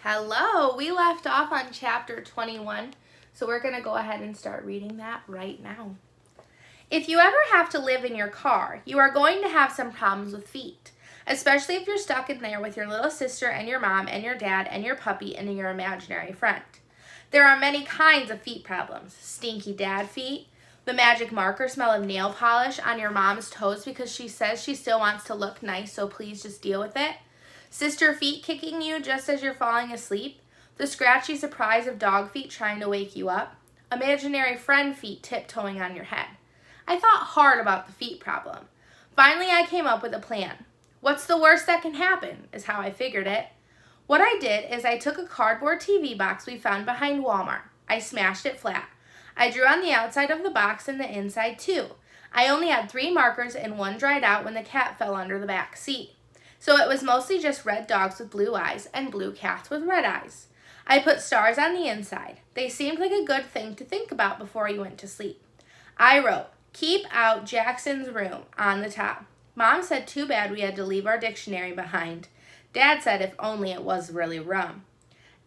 Hello, we left off on chapter 21, so we're going to go ahead and start reading that right now. If you ever have to live in your car, you are going to have some problems with feet, especially if you're stuck in there with your little sister and your mom and your dad and your puppy and your imaginary friend. There are many kinds of feet problems. Stinky dad feet, the magic marker smell of nail polish on your mom's toes because she says she still wants to look nice, so please just deal with it. Sister feet kicking you just as you're falling asleep. The scratchy surprise of dog feet trying to wake you up. Imaginary friend feet tiptoeing on your head. I thought hard about the feet problem. Finally, I came up with a plan. What's the worst that can happen, is how I figured it. What I did is I took a cardboard TV box we found behind Walmart. I smashed it flat. I drew on the outside of the box and the inside too. I only had 3 markers and one dried out when the cat fell under the back seat. So it was mostly just red dogs with blue eyes and blue cats with red eyes. I put stars on the inside. They seemed like a good thing to think about before you went to sleep. I wrote, "Keep out Jackson's room" on the top. Mom said too bad we had to leave our dictionary behind. Dad said if only it was really rum.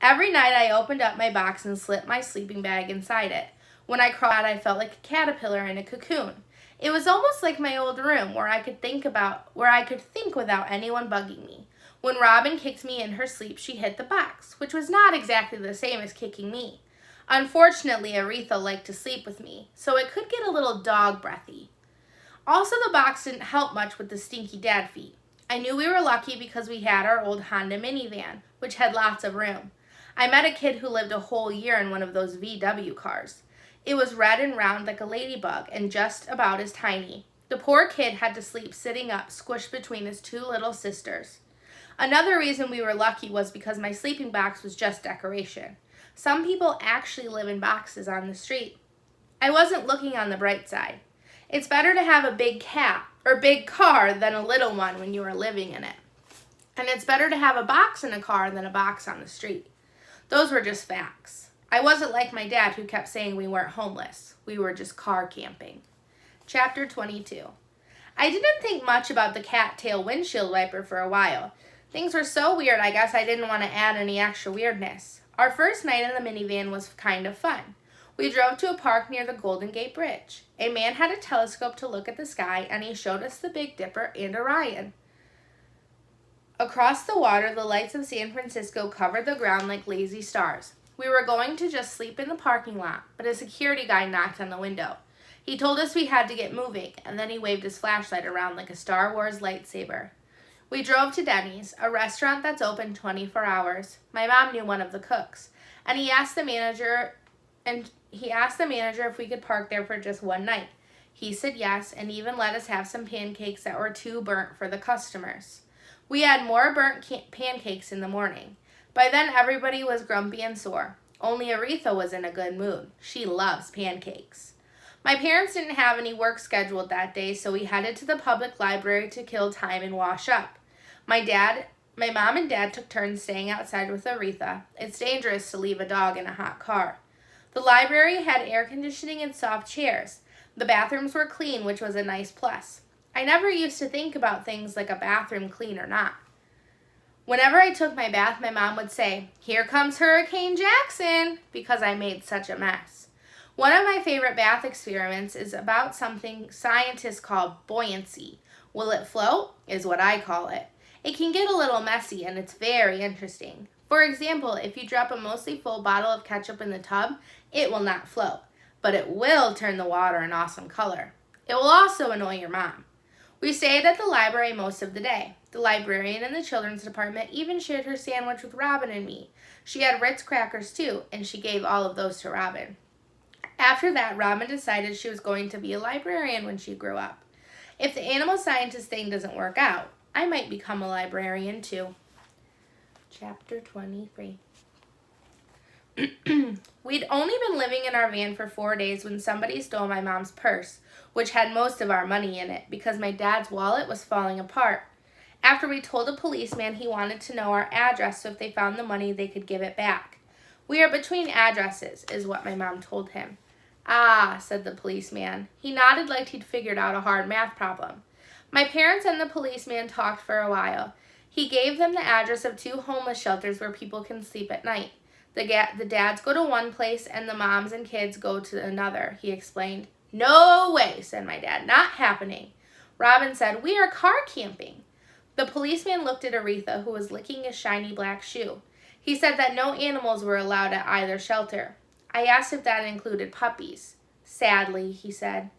Every night I opened up my box and slipped my sleeping bag inside it. When I crawled out, I felt like a caterpillar in a cocoon. It was almost like my old room where I could think without anyone bugging me. When Robin kicked me in her sleep, she hit the box, which was not exactly the same as kicking me. Unfortunately, Aretha liked to sleep with me, so it could get a little dog breathy. Also, the box didn't help much with the stinky dad feet. I knew we were lucky because we had our old Honda minivan, which had lots of room. I met a kid who lived a whole year in one of those VW cars. It was red and round like a ladybug and just about as tiny. The poor kid had to sleep sitting up, squished between his 2 little sisters. Another reason we were lucky was because my sleeping box was just decoration. Some people actually live in boxes on the street. I wasn't looking on the bright side. It's better to have a big car than a little one when you are living in it. And it's better to have a box in a car than a box on the street. Those were just facts. I wasn't like my dad who kept saying we weren't homeless. We were just car camping. Chapter 22. I didn't think much about the cattail windshield wiper for a while. Things were so weird I guess I didn't want to add any extra weirdness. Our first night in the minivan was kind of fun. We drove to a park near the Golden Gate Bridge. A man had a telescope to look at the sky and he showed us the Big Dipper and Orion. Across the water, the lights of San Francisco covered the ground like lazy stars. We were going to just sleep in the parking lot, but a security guy knocked on the window. He told us we had to get moving, and then he waved his flashlight around like a Star Wars lightsaber. We drove to Denny's, a restaurant that's open 24 hours. My mom knew one of the cooks, and he asked the manager if we could park there for just one night. He said yes, and even let us have some pancakes that were too burnt for the customers. We had more burnt pancakes in the morning. By then, everybody was grumpy and sore. Only Aretha was in a good mood. She loves pancakes. My parents didn't have any work scheduled that day, so we headed to the public library to kill time and wash up. My mom and dad took turns staying outside with Aretha. It's dangerous to leave a dog in a hot car. The library had air conditioning and soft chairs. The bathrooms were clean, which was a nice plus. I never used to think about things like a bathroom clean or not. Whenever I took my bath, my mom would say, "Here comes Hurricane Jackson," because I made such a mess. One of my favorite bath experiments is about something scientists call buoyancy. Will it float? Is what I call it. It can get a little messy and it's very interesting. For example, if you drop a mostly full bottle of ketchup in the tub, it will not float, but it will turn the water an awesome color. It will also annoy your mom. We stayed at the library most of the day. The librarian in the children's department even shared her sandwich with Robin and me. She had Ritz crackers too, and she gave all of those to Robin. After that, Robin decided she was going to be a librarian when she grew up. If the animal scientist thing doesn't work out, I might become a librarian too. Chapter 23. We'd only been living in our van for 4 days when somebody stole my mom's purse, which had most of our money in it because my dad's wallet was falling apart. After we told the policeman, he wanted to know our address so if they found the money they could give it back. "We are between addresses," is what my mom told him. "Ah," said the policeman. He nodded like he'd figured out a hard math problem. My parents and the policeman talked for a while. He gave them the address of 2 homeless shelters where people can sleep at night. The dads go to one place and the moms and kids go to another, he explained. No way, said my dad. Not happening. Robin said, we are car camping. The policeman looked at Aretha, who was licking his shiny black shoe. He said that no animals were allowed at either shelter. I asked if that included puppies. Sadly, he said.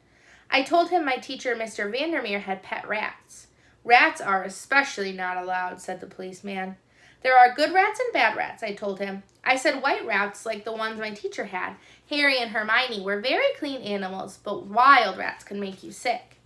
I told him my teacher, Mr. Vandermeer, had pet rats. Rats are especially not allowed, said the policeman. There are good rats and bad rats, I told him. I said white rats, like the ones my teacher had, Harry and Hermione, were very clean animals, but wild rats can make you sick.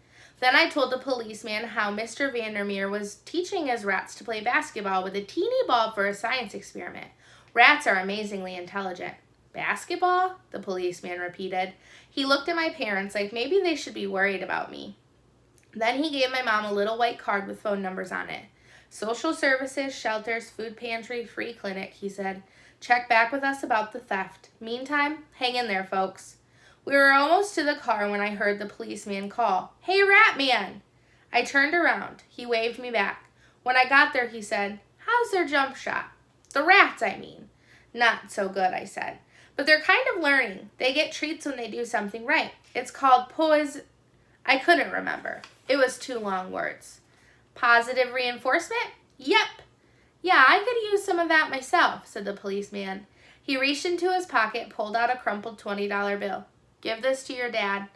Then I told the policeman how Mr. Vandermeer was teaching his rats to play basketball with a teeny ball for a science experiment. Rats are amazingly intelligent. Basketball? The policeman repeated. He looked at my parents like maybe they should be worried about me. Then he gave my mom a little white card with phone numbers on it. Social services, shelters, food pantry, free clinic, he said. Check back with us about the theft. Meantime, hang in there, folks. We were almost to the car when I heard the policeman call, Hey, Rat Man! I turned around. He waved me back. When I got there, he said, How's their jump shot? The rats, I mean. Not so good, I said. But they're kind of learning. They get treats when they do something right. It's called I couldn't remember. It was 2 long words. Positive reinforcement? Yep. Yeah, I could use some of that myself, said the policeman. He reached into his pocket, pulled out a crumpled $20 bill. Give this to your dad,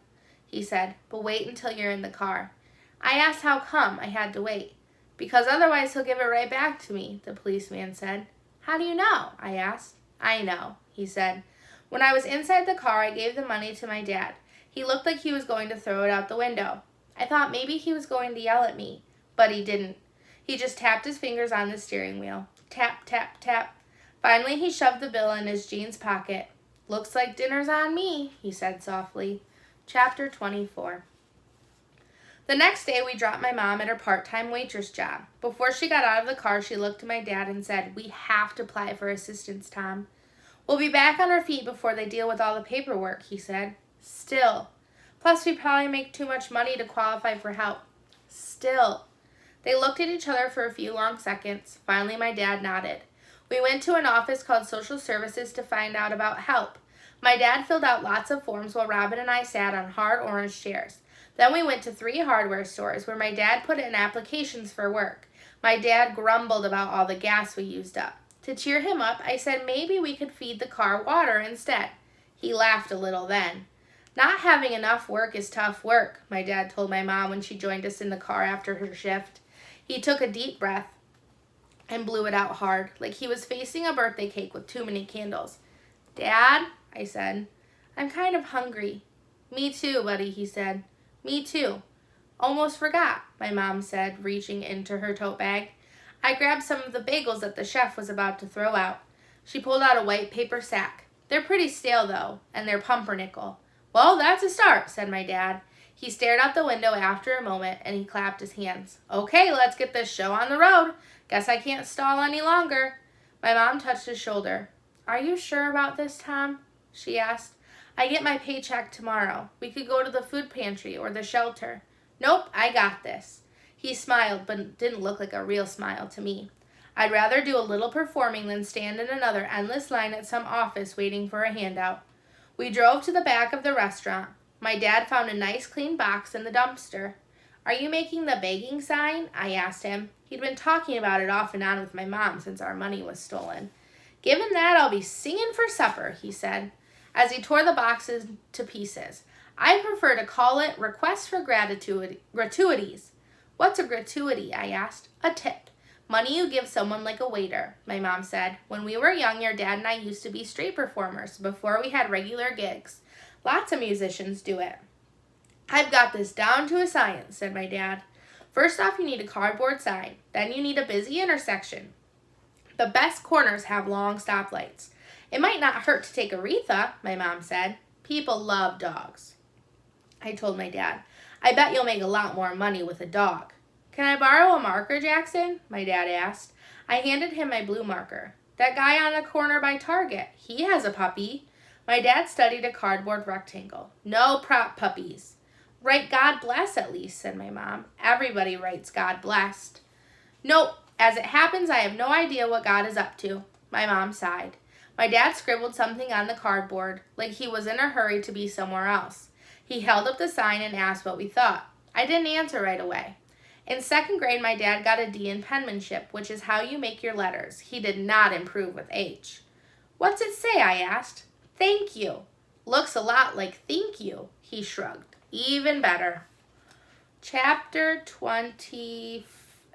he said, but wait until you're in the car. I asked how come I had to wait. Because otherwise he'll give it right back to me, the policeman said. How do you know? I asked. I know, he said. When I was inside the car, I gave the money to my dad. He looked like he was going to throw it out the window. I thought maybe he was going to yell at me, but he didn't. He just tapped his fingers on the steering wheel. Tap, tap, tap. Finally, he shoved the bill in his jeans pocket. Looks like dinner's on me, he said softly. Chapter 24. The next day, we dropped my mom at her part-time waitress job. Before she got out of the car, she looked at my dad and said, We have to apply for assistance, Tom. We'll be back on our feet before they deal with all the paperwork, he said. Still. Plus, we probably make too much money to qualify for help. Still. They looked at each other for a few long seconds. Finally, my dad nodded. We went to an office called Social Services to find out about help. My dad filled out lots of forms while Robin and I sat on hard orange chairs. Then we went to 3 hardware stores where my dad put in applications for work. My dad grumbled about all the gas we used up. To cheer him up, I said maybe we could feed the car water instead. He laughed a little then. Not having enough work is tough work, my dad told my mom when she joined us in the car after her shift. He took a deep breath and blew it out hard, like he was facing a birthday cake with too many candles. Dad, I said, I'm kind of hungry. Me too, buddy, he said. Me too. Almost forgot, my mom said, reaching into her tote bag. I grabbed some of the bagels that the chef was about to throw out. She pulled out a white paper sack. They're pretty stale, though, and they're pumpernickel. Well, that's a start, said my dad. He stared out the window after a moment, and he clapped his hands. Okay, let's get this show on the road. Guess I can't stall any longer. My mom touched his shoulder. Are you sure about this, Tom? She asked. I get my paycheck tomorrow. We could go to the food pantry or the shelter. Nope, I got this. He smiled, but didn't look like a real smile to me. I'd rather do a little performing than stand in another endless line at some office waiting for a handout. We drove to the back of the restaurant. My dad found a nice clean box in the dumpster. Are you making the begging sign? I asked him. He'd been talking about it off and on with my mom since our money was stolen. Given that, I'll be singing for supper, he said, as he tore the boxes to pieces. I prefer to call it request for gratuities. What's a gratuity? I asked. A tip. Money you give someone like a waiter, my mom said. When we were young, your dad and I used to be street performers before we had regular gigs. Lots of musicians do it. I've got this down to a science, said my dad. First off, you need a cardboard sign. Then you need a busy intersection. The best corners have long stoplights. It might not hurt to take Aretha, my mom said. People love dogs. I told my dad, I bet you'll make a lot more money with a dog. Can I borrow a marker, Jackson? My dad asked. I handed him my blue marker. That guy on the corner by Target, he has a puppy. My dad studied a cardboard rectangle. No prop puppies. Write God bless at least, said my mom. Everybody writes God blessed. Nope, As it happens, I have no idea what God is up to. My mom sighed. My dad scribbled something on the cardboard, like he was in a hurry to be somewhere else. He held up the sign and asked what we thought. I didn't answer right away. In second grade, my dad got a D in penmanship, which is how you make your letters. He did not improve with H. What's it say? I asked. Thank you. Looks a lot like thank you, he shrugged. Even better. Chapter 20.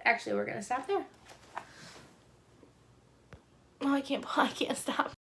Actually, we're going to stop there. Oh, I can't stop.